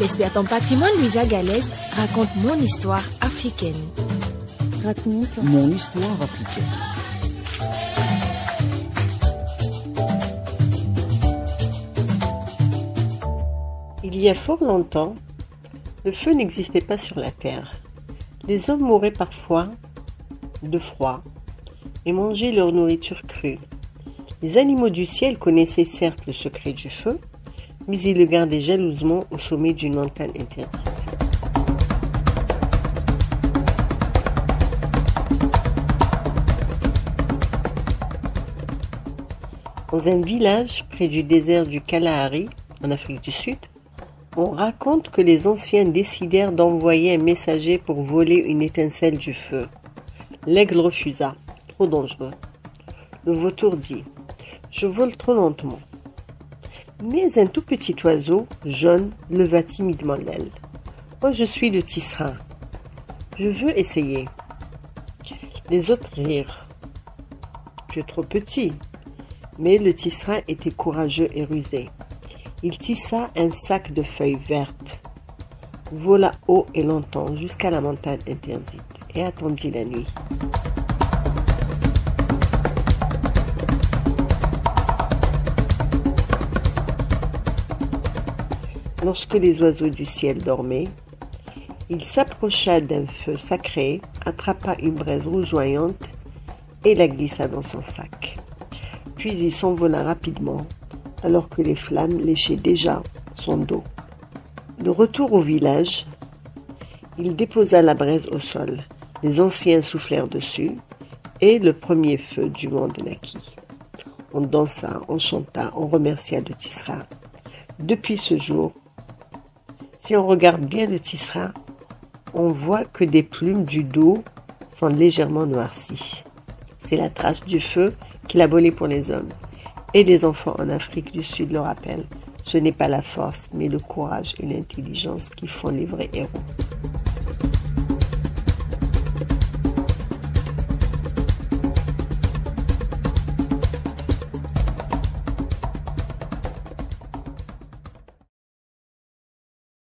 L'experte en patrimoine Louisa Galaise raconte mon histoire africaine. Raconte mon histoire africaine. Il y a fort longtemps, le feu n'existait pas sur la terre. Les hommes mouraient parfois de froid et mangeaient leur nourriture crue. Les animaux du ciel connaissaient certes le secret du feu, mais ils le gardaient jalousement au sommet d'une montagne interdite. Dans un village près du désert du Kalahari, en Afrique du Sud, on raconte que les anciens décidèrent d'envoyer un messager pour voler une étincelle du feu. L'aigle refusa, trop dangereux. Le vautour dit, « Je vole trop lentement. » Mais un tout petit oiseau, jaune, leva timidement l'aile. « Moi je suis le tisserand. Je veux essayer. » Les autres rirent. « Tu es trop petit. » Mais le tisserand était courageux et rusé. Il tissa un sac de feuilles vertes, vola haut et longtemps jusqu'à la montagne interdite et attendit la nuit. Lorsque les oiseaux du ciel dormaient, il s'approcha d'un feu sacré, attrapa une braise rougeoyante et la glissa dans son sac. Puis il s'envola rapidement, alors que les flammes léchaient déjà son dos. De retour au village, il déposa la braise au sol. Les anciens soufflèrent dessus, et le premier feu du monde naquit. On dansa, on chanta, on remercia le tisserand. Depuis ce jour, si on regarde bien le tisserand, on voit que des plumes du dos sont légèrement noircies. C'est la trace du feu qu'il a volé pour les hommes. Et les enfants en Afrique du Sud le rappellent, ce n'est pas la force, mais le courage et l'intelligence qui font les vrais héros.